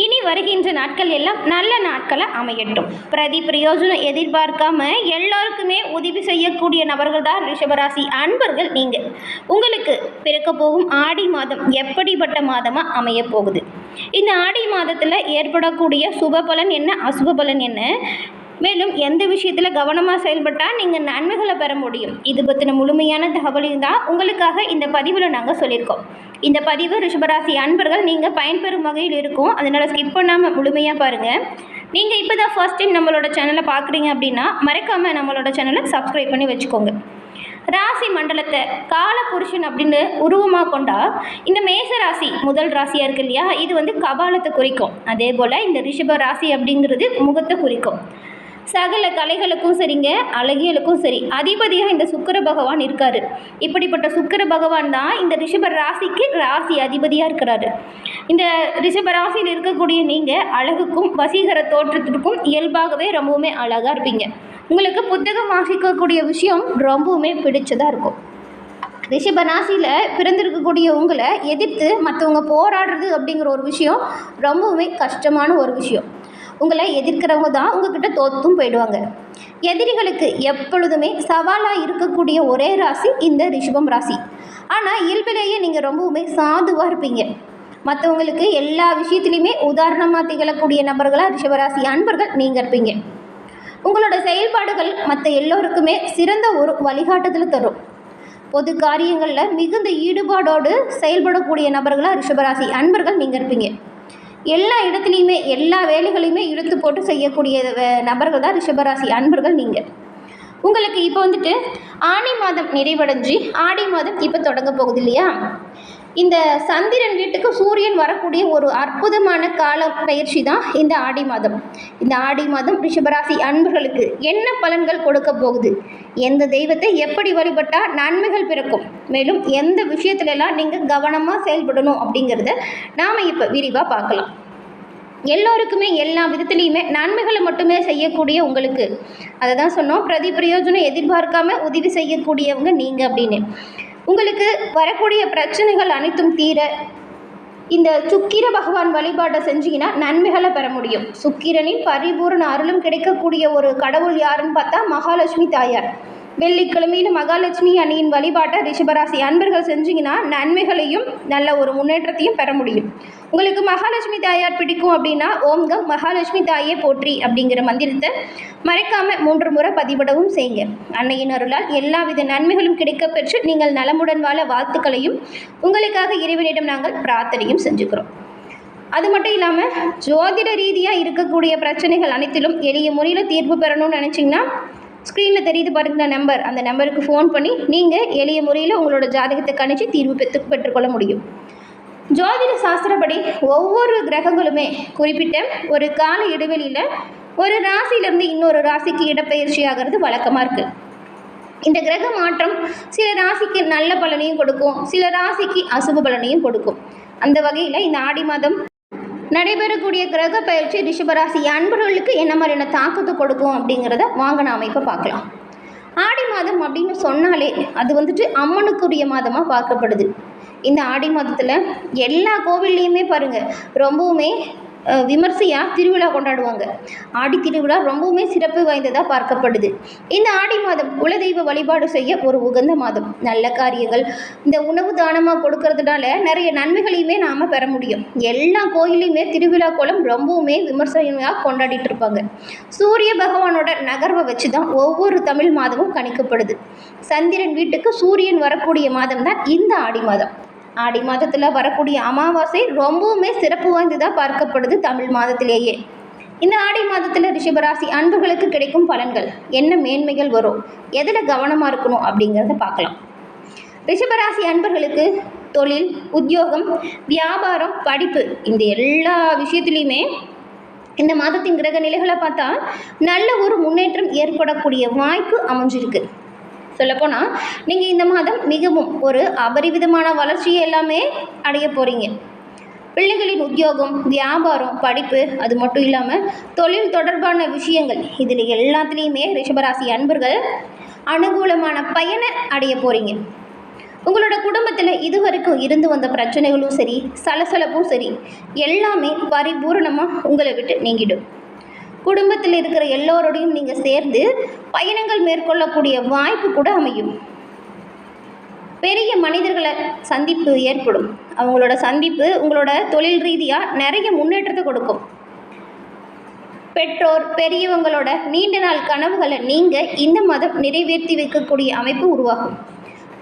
இனி வருகின்ற நாட்கள் எல்லாம் நல்ல நாட்களை அமையட்டும். பிரதி பிரயோஜனம் எதிர்பார்க்காம எல்லோருக்குமே உதவி செய்யக்கூடிய நபர்கள் தான் ரிஷபராசி அன்பர்கள் நீங்கள். உங்களுக்கு பிறக்க போகும் ஆடி மாதம் எப்படிப்பட்ட மாதமாக அமைய போகுது? இந்த ஆடி மாதத்தில் ஏற்படக்கூடிய சுப பலன் என்ன, அசுப பலன் என்ன, மேலும் எந்த விஷயத்தில் கவனமாக செயல்பட்டால் நீங்கள் நன்மைகளை பெற முடியும், இது பற்றின முழுமையான தகவலையும் தான் உங்களுக்காக இந்த பதிவில் நாங்கள் சொல்லியிருக்கோம். இந்த பதிவு ரிஷபராசி அன்பர்கள் நீங்கள் பயன்பெறும் வகையில் இருக்கும், அதனால் ஸ்கிப் பண்ணாமல் முழுமையாக பாருங்கள். நீங்கள் இப்போ தான் ஃபர்ஸ்ட் டைம் நம்மளோட சேனலை பார்க்குறீங்க அப்படின்னா மறக்காமல் நம்மளோட சேனலை சப்ஸ்கிரைப் பண்ணி வச்சுக்கோங்க. ராசி மண்டலத்தை காலபுருஷன் அப்படின்னு உருவமாக கொண்டா இந்த மேச ராசி முதல் ராசியாக இருக்கு இல்லையா, இது கபாலத்தை குறிக்கும். அதே போல் இந்த ரிஷப ராசி அப்படிங்கிறது முகத்தை குறிக்கும். சகல கலைகளுக்கும் சரிங்க, அழகியலுக்கும் சரி அதிபதியாக இந்த சுக்கிர பகவான் இருக்காரு. இப்படிப்பட்ட சுக்கிர பகவான் தான் இந்த ரிஷப ராசிக்கு ராசி அதிபதியாக இருக்கிறாரு. இந்த ரிஷப ராசியில் இருக்கக்கூடிய நீங்கள் அழகுக்கும் வசீகர தோற்றத்திற்கும் இயல்பாகவே ரொம்பவுமே அழகாக இருப்பீங்க. உங்களுக்கு புத்தகம் வாசிக்கக்கூடிய விஷயம் ரொம்பவுமே பிடிச்சதாக இருக்கும். ரிஷப ராசியில் பிறந்திருக்கக்கூடிய உங்களை எதிர்த்து மற்றவங்க போராடுறது அப்படிங்கிற ஒரு விஷயம் ரொம்பவுமே கஷ்டமான ஒரு விஷயம். உங்களை எதிர்க்கிறவங்க தான் உங்ககிட்ட தோற்றும் போயிடுவாங்க. எதிரிகளுக்கு எப்பொழுதுமே சவாலாக இருக்கக்கூடிய ஒரே ராசி இந்த ரிஷபம் ராசி. ஆனால் இயல்பிலேயே நீங்கள் ரொம்பவுமே சாதுவாக இருப்பீங்க. மற்றவங்களுக்கு எல்லா விஷயத்துலையுமே உதாரணமாக திகழக்கூடிய நபர்களாக ரிஷபராசி அன்பர்கள் நீங்கள் இருப்பீங்க. உங்களோட செயல்பாடுகள் மற்ற எல்லோருக்குமே சிறந்த ஒரு வழிகாட்டுதல் தரும். பொது காரியங்களில் மிகுந்த ஈடுபாடோடு செயல்படக்கூடிய நபர்களாக ரிஷபராசி அன்பர்கள் நீங்கள் இருப்பீங்க. எல்லா இடத்துலையுமே எல்லா வேலைகளையுமே இழுத்து போட்டு செய்யக்கூடிய நபர்கள் தான் ரிஷபராசி அன்பர்கள் நீங்கள். உங்களுக்கு இப்போ ஆனி மாதம் நிறைவடைஞ்சு ஆடி மாதம் இப்போ தொடங்க போகுது இல்லையா, இந்த சந்திரன் வீட்டுக்கு சூரியன் வரக்கூடிய ஒரு அற்புதமான கால பயிற்சி தான் இந்த ஆடி மாதம். இந்த ஆடி மாதம் ரிஷபராசி அன்பர்களுக்கு என்ன பலன்கள் கொடுக்க போகுது, எந்த தெய்வத்தை எப்படி வழிபட்டால் நன்மைகள் பிறக்கும், மேலும் எந்த விஷயத்துலலாம் நீங்கள் கவனமாக செயல்படணும் அப்படிங்கிறத நாம் இப்போ விரிவாக பார்க்கலாம். எல்லோருக்குமே எல்லா விதத்துலேயுமே நன்மைகளை மட்டுமே செய்யக்கூடிய உங்களுக்கு, அதை தான் சொன்னோம், பிரதி பிரயோஜனம் எதிர்பார்க்காம உதவி செய்யக்கூடியவங்க நீங்கள் அப்படின்னு. உங்களுக்கு வரக்கூடிய பிரச்சனைகள் அனைத்தும் தீர இந்த சுக்கிர பகவான் வழிபாட்டை செஞ்சீங்கன்னா நன்மைகளை பெற முடியும். சுக்கிரனின் பரிபூர்ண அருளும் கிடைக்கக்கூடிய ஒரு கடவுள் யாருன்னு பார்த்தா மகாலட்சுமி தாயார். வெள்ளிக்கிழமையில் மகாலட்சுமி அணியின் வழிபாட்டை ரிஷபராசி அன்பர்கள் செஞ்சிங்கன்னா நன்மைகளையும் நல்ல ஒரு முன்னேற்றத்தையும் பெற முடியும். உங்களுக்கு மகாலட்சுமி தாயார் பிடிக்கும் அப்படின்னா ஓம்கம் மகாலட்சுமி தாயே போற்றி அப்படிங்கிற மந்திரத்தை மறைக்காமல் 3 முறை பதிவிடவும் செய்யுங்க. அன்னையின் அருளால் எல்லாவித நன்மைகளும் கிடைக்க பெற்று நீங்கள் நலமுடன் வாழ வாழ்த்துக்களையும் உங்களுக்காக இறைவனிடம் நாங்கள் பிரார்த்தனையும் செஞ்சுக்கிறோம். அது மட்டும் இல்லாமல் ஜோதிட ரீதியாக இருக்கக்கூடிய பிரச்சனைகள் அனைத்திலும் எளிய முறையில் தீர்வு பெறணும்னு நினச்சிங்கன்னா ஸ்க்ரீனில் தெரியுது பாருங்கள் நம்பர், அந்த நம்பருக்கு ஃபோன் பண்ணி நீங்கள் எளிய முறையில் உங்களோட ஜாதகத்தை கணிச்சு தீர்வு பெற்றுக்கொள்ள முடியும். ஜோதிட சாஸ்திரப்படி ஒவ்வொரு கிரகங்களுமே குறிப்பிட்ட ஒரு கால இடைவெளியில் ஒரு ராசியிலேருந்து இன்னொரு ராசிக்கு இடப்பெயர்ச்சி ஆகிறது வழக்கமாக இருக்குது. இந்த கிரக மாற்றம் சில ராசிக்கு நல்ல பலனையும் கொடுக்கும், சில ராசிக்கு அசுப பலனையும் கொடுக்கும். அந்த வகையில் இந்த ஆடி மாதம் நடைபெறக்கூடிய கிரக பயிற்சி ரிஷபராசி அன்பர்களுக்கு என்ன மாதிரியான தாக்கத்தை கொடுக்கும் அப்படிங்கிறத வாங்க நாம் இப்போ பார்க்கலாம். ஆடி மாதம் அப்படின்னு சொன்னாலே அது அம்மனுக்குரிய மாதமாக பார்க்கப்படுது. இந்த ஆடி மாதத்தில் எல்லா கோவில்லையுமே பாருங்கள் ரொம்பவுமே விமர்சையாக திருவிழா கொண்டாடுவாங்க. ஆடி திருவிழா ரொம்பவுமே சிறப்பு வாய்ந்ததாக பார்க்கப்படுது. இந்த ஆடி மாதம் குலதெய்வ வழிபாடு செய்ய ஒரு உகந்த மாதம். நல்ல காரியங்கள் இந்த உணவு தானமாக கொடுக்கறதுனால நிறைய நன்மைகளையுமே நாம் பெற முடியும். எல்லா கோயிலையுமே திருவிழா கோலம் ரொம்பவுமே விமர்சையாக கொண்டாடிட்டு இருப்பாங்க. சூரிய பகவானோட நகர்வை வச்சு தான் ஒவ்வொரு தமிழ் மாதமும் கணிக்கப்படுது. சந்திரன் வீட்டுக்கு சூரியன் வரக்கூடிய மாதம் தான் இந்த ஆடி மாதம். ஆடி மாதத்தில் வரக்கூடிய அமாவாசை ரொம்பவுமே சிறப்பு வாய்ந்ததாக பார்க்கப்படுது தமிழ் மாதத்திலேயே. இந்த ஆடி மாதத்தில் ரிஷபராசி அன்பர்களுக்கு கிடைக்கும் பலன்கள் என்ன, மேன்மைகள் வரும், எதில் கவனமாக இருக்கணும் அப்படிங்கிறத பார்க்கலாம். ரிஷபராசி அன்பர்களுக்கு தொழில், உத்தியோகம், வியாபாரம், படிப்பு இந்த எல்லா விஷயத்துலையுமே இந்த மாதத்தின் கிரக நிலைகளை பார்த்தா நல்ல ஒரு முன்னேற்றம் ஏற்படக்கூடிய வாய்ப்பு அமைஞ்சிருக்கு. சொல்லப்போனால் நீங்கள் இந்த மாதம் மிகவும் ஒரு அபரிவிதமான வளர்ச்சியை எல்லாமே அடைய போகிறீங்க. பிள்ளைகளின் உத்தியோகம், வியாபாரம், படிப்பு, அது மட்டும் இல்லாமல் தொழில் தொடர்பான விஷயங்கள் இதில் எல்லாத்துலேயுமே ரிஷபராசி அன்பர்கள் அனுகூலமான பயனை அடைய போகிறீங்க. உங்களோட குடும்பத்தில் இதுவரைக்கும் இருந்து வந்த பிரச்சனைகளும் சரி, சலசலப்பும் சரி, எல்லாமே பரிபூரணமாக உங்களை விட்டு நீங்கிடும். குடும்பத்தில் இருக்கிற எல்லோரோடையும் நீங்கள் சேர்ந்து பயணங்கள் மேற்கொள்ளக்கூடிய வாய்ப்பு கூட அமையும். பெரிய மனிதர்களை சந்திப்பு ஏற்படும். அவங்களோட சந்திப்பு உங்களோட தொழில் ரீதியாக நிறைய முன்னேற்றத்தை கொடுக்கும். பெற்றோர் பெரியவங்களோட நீண்ட நாள் கனவுகளை நீங்கள் இந்த மாதம் நிறைவேற்றி வைக்கக்கூடிய அமைப்பு உருவாகும்.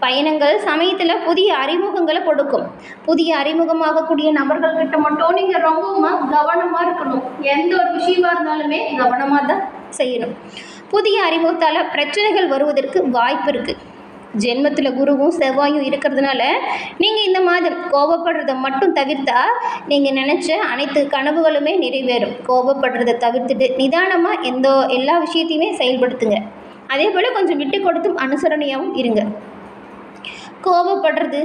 பயணங்கள் சமயத்தில் புதிய அறிமுகங்களை கொடுக்கும். புதிய அறிமுகமாகக்கூடிய நபர்கள்கிட்ட மட்டும் நீங்கள் ரொம்பவும் கவனமாக இருக்கணும். எந்த ஒரு விஷயமா இருந்தாலுமே கவனமாக தான் செய்யணும். புதிய அறிமுகத்தால் பிரச்சனைகள் வருவதற்கு வாய்ப்பு இருக்குது. ஜென்மத்தில் குருவும் செவ்வாயும் இருக்கிறதுனால நீங்கள் இந்த மாதம் கோபப்படுறதை மட்டும் தவிர்த்தா நீங்கள் நினச்ச அனைத்து கனவுகளுமே நிறைவேறும். கோபப்படுறதை தவிர்த்துட்டு நிதானமாக எல்லா விஷயத்தையுமே செயல்படுத்துங்க. அதே போல் கொஞ்சம் விட்டு கொடுத்தும் அனுசரணையாகவும் இருங்க. கோபப்படுறது,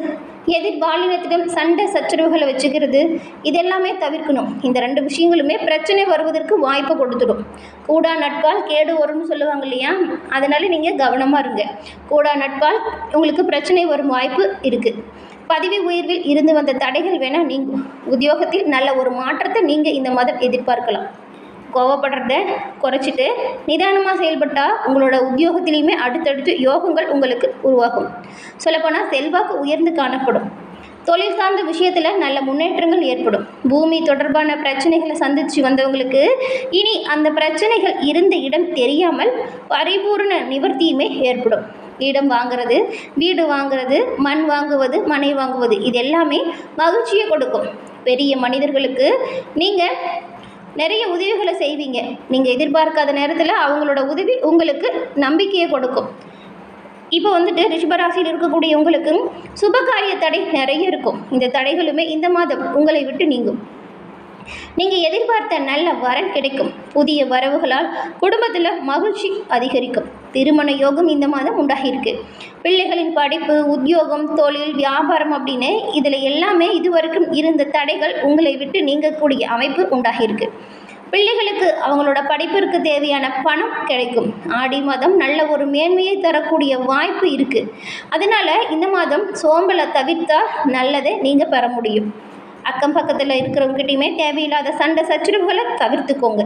எதிர்பாலினத்திடம் சண்டை சச்சரவுகளை வச்சுக்கிறது, இதெல்லாமே தவிர்க்கணும். இந்த 2 விஷயங்களுமே பிரச்சனை வருவதற்கு வாய்ப்பை கொடுத்துடும். கூடா நட்பால் கேடு வரும்னு சொல்லுவாங்க இல்லையா, அதனால் நீங்கள் கவனமாக இருங்க. கூடா நட்பால் உங்களுக்கு பிரச்சனை வரும் வாய்ப்பு இருக்குது. பதவி உயர்வில் இருந்து வந்த தடைகள் வேணால் நீங்கள் உத்தியோகத்தில் நல்ல ஒரு மாற்றத்தை நீங்கள் இந்த மாதம் எதிர்பார்க்கலாம். கோவப்படுறத குறைச்சிட்டு நிதானமாக செயல்பட்டால் உங்களோட உத்தியோகத்திலையுமே அடுத்தடுத்து யோகங்கள் உங்களுக்கு உருவாகும். சொல்லப்போனால் செல்வாக்கு உயர்ந்து காணப்படும். தொழில் சார்ந்த விஷயத்தில் நல்ல முன்னேற்றங்கள் ஏற்படும். பூமி தொடர்பான பிரச்சனைகளை சந்தித்து வந்தவங்களுக்கு இனி அந்த பிரச்சனைகள் இருந்த இடம் தெரியாமல் பரிபூர்ண நிவர்த்தியுமே ஏற்படும். இடம் வாங்குறது, வீடு வாங்குறது, மண் வாங்குவது, மனை வாங்குவது, இது எல்லாமே மகிழ்ச்சியை கொடுக்கும். பெரிய மனிதர்களுக்கு நீங்கள் நிறைய உதவிகளை செய்வீங்க. நீங்கள் எதிர்பார்க்காத நேரத்தில் அவங்களோட உதவி உங்களுக்கு நம்பிக்கையை கொடுக்கும். இப்போ ரிஷபராசியில் இருக்கக்கூடிய உங்களுக்கு சுபகாரிய தடை நிறைய இருக்கும். இந்த தடைகளுமே இந்த மாதம் உங்களை விட்டு நீங்கும். நீங்கள் எதிர்பார்த்த நல்ல வரன் கிடைக்கும். புதிய வரவுகளால் குடும்பத்தில் மகிழ்ச்சி அதிகரிக்கும். திருமண யோகம் இந்த மாதம் உண்டாகியிருக்கு. பிள்ளைகளின் படிப்பு, உத்தியோகம், தொழில், வியாபாரம் அப்படின்னு இதில் எல்லாமே இதுவரைக்கும் இருந்த தடைகள் உங்களை விட்டு நீங்கக்கூடிய அமைப்பு உண்டாகியிருக்கு. பிள்ளைகளுக்கு அவங்களோட படிப்பிற்கு தேவையான பணம் கிடைக்கும். ஆடி மாதம் நல்ல ஒரு மேன்மையை தரக்கூடிய வாய்ப்பு இருக்குது. அதனால் இந்த மாதம் சோம்பலை தவிர்த்தா நல்லதை நீங்கள் பெற முடியும். அக்கம் பக்கத்தில் இருக்கிறவங்ககிட்டையுமே தேவையில்லாத சண்டை சச்சரவுகளை தவிர்த்துக்கோங்க.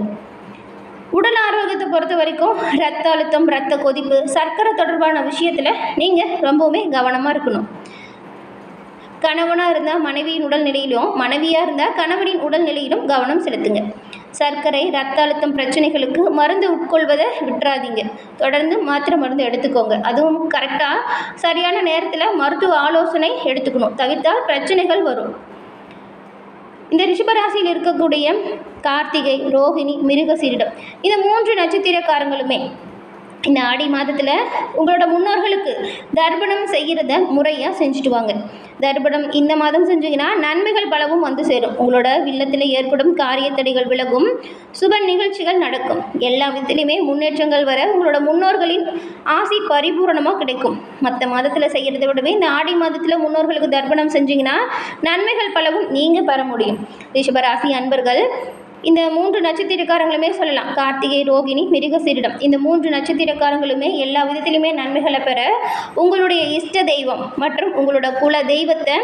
உடல் ஆரோக்கியத்தை பொறுத்த வரைக்கும் ரத்த அழுத்தம், ரத்த கொதிப்பு, சர்க்கரை தொடர்பான விஷயத்தில் நீங்கள் ரொம்பவுமே கவனமாக இருக்கணும். கணவனாக இருந்தால் மனைவியின் உடல்நிலையிலும், மனைவியாக இருந்தால் கணவனின் உடல்நிலையிலும் கவனம் செலுத்துங்க. சர்க்கரை, ரத்த அழுத்தம் பிரச்சனைகளுக்கு மருந்து உட்கொள்வதை விட்டுறாதீங்க. தொடர்ந்து மாத்திரை மருந்து எடுத்துக்கோங்க. அதுவும் கரெக்டாக சரியான நேரத்தில் மருத்துவ ஆலோசனை எடுத்துக்கணும். தவிர்த்தால் பிரச்சனைகள் வரும். இந்த ரிஷபராசியில் இருக்கக்கூடிய கார்த்திகை, ரோகிணி, மிருகசீரிடம், இந்த 3 நட்சத்திரக்காரங்களுமே இந்த ஆடி மாதத்தில் உங்களோட முன்னோர்களுக்கு தர்ப்பணம் செய்கிறத முறையாக செஞ்சுட்டு வாங்க. தர்ப்பணம் இந்த மாதம் செஞ்சீங்கன்னா நன்மைகள் பலவும் வந்து சேரும். உங்களோட இல்லத்தில் ஏற்படும் காரிய தடைகள் விலகும். சுப நிகழ்ச்சிகள் நடக்கும். எல்லா விதத்திலையுமே முன்னேற்றங்கள் வர உங்களோட முன்னோர்களின் ஆசை பரிபூரணமாக கிடைக்கும். மற்ற மாதத்தில் செய்கிறத விடவே இந்த ஆடி மாதத்தில் முன்னோர்களுக்கு தர்ப்பணம் செஞ்சீங்கன்னா நன்மைகள் பலவும் நீங்கள் பெற முடியும். ரிஷபராசி அன்பர்கள் இந்த 3 நட்சத்திரக்காரங்களுமே சொல்லலாம். கார்த்திகை, ரோகிணி, மிருகசீரிடம், இந்த 3 நட்சத்திரக்காரங்களுமே எல்லா விதத்திலுமே நன்மைகளை பெற உங்களுடைய இஷ்ட தெய்வம் மற்றும் உங்களோட குல தெய்வத்தை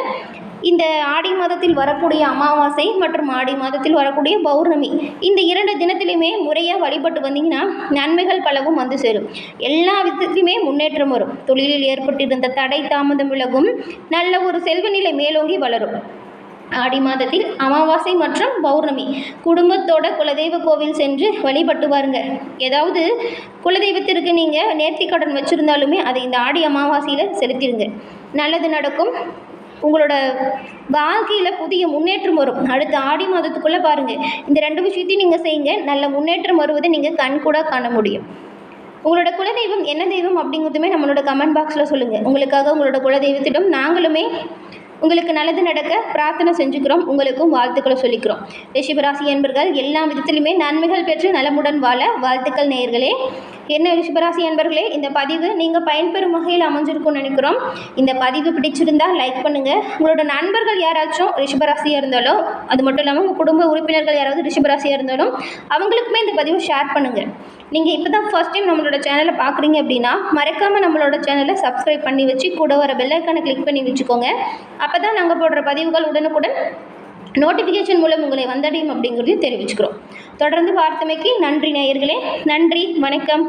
இந்த ஆடி மாதத்தில் வரக்கூடிய அமாவாசை மற்றும் ஆடி மாதத்தில் வரக்கூடிய பௌர்ணமி, இந்த 2 தினத்திலையுமே முறையாக வழிபட்டு வந்தீங்கன்னா நன்மைகள் பலவும் வந்து சேரும். எல்லா விதத்திலுமே முன்னேற்றம் வரும். தொழிலில் ஏற்பட்டிருந்த தடை தாமதம் விலகும். நல்ல ஒரு செல்வ நிலை மேலோங்கி வளரும். ஆடி மாதத்தில் அமாவாசை மற்றும் பௌர்ணமி குடும்பத்தோட குலதெய்வ கோவில் சென்று வழிபட்டு வாருங்க. ஏதாவது குலதெய்வத்திற்கு நீங்கள் நேர்த்திக்கடன் வச்சுருந்தாலுமே அதை இந்த ஆடி அமாவாசையில் செலுத்திடுங்க. நல்லது நடக்கும். உங்களோட வாழ்க்கையில் புதிய முன்னேற்றம் வரும். அடுத்த ஆடி மாதத்துக்குள்ளே பாருங்கள், இந்த 2 விஷயத்தையும் நீங்கள் செய்யுங்க. நல்ல முன்னேற்றம் வருவதை நீங்கள் கண்கூட காண முடியும். உங்களோட குலதெய்வம் என்ன தெய்வம் அப்படிங்கிறதுமே நம்மளோட கமெண்ட் பாக்ஸில் சொல்லுங்கள். உங்களுக்காக உங்களோட குலதெய்வத்திடம் நாங்களுமே உங்களுக்கு நல்லது நடக்க பிரார்த்தனை செஞ்சுக்கிறோம். உங்களுக்கும் வாழ்த்துக்களை சொல்லிக்கிறோம். ரிஷபராசி என்பர்கள் எல்லா விதத்திலுமே நன்மைகள் பெற்று நலமுடன் வாழ வாழ்த்துக்கள் நேயர்களே. என்ன ரிஷபராசி என்பர்களே, இந்த பதிவு நீங்கள் பயன்பெறும் வகையில் அமைஞ்சிருக்கும்னு நினைக்கிறோம். இந்த பதிவு பிடிச்சிருந்தா லைக் பண்ணுங்கள். உங்களோட நண்பர்கள் யாராச்சும் ரிஷபராசியாக இருந்தாலும், அது மட்டும் இல்லாமல் உங்கள் குடும்ப உறுப்பினர்கள் யாராவது ரிஷபராசியாக இருந்தாலும் அவங்களுக்குமே இந்த பதிவை ஷேர் பண்ணுங்கள். நீங்கள் இப்போ தான் ஃபர்ஸ்ட் டைம் நம்மளோட சேனலை பார்க்குறீங்க அப்படின்னா மறக்காமல் நம்மளோட சேனலை சப்ஸ்கிரைப் பண்ணி வச்சு கூட வர பெல் ஐக்கானை கிளிக் பண்ணி வச்சுக்கோங்க. அப்போ தான் நாங்கள் போடுற பதிவுகள் உடனுக்குடன் நோட்டிஃபிகேஷன் மூலம் உங்களை வந்தடையும் அப்படிங்கிறதையும் தெரிவிச்சுக்கிறோம். தொடர்ந்து பார்த்தமைக்கு நன்றி நேயர்களே. நன்றி, வணக்கம்.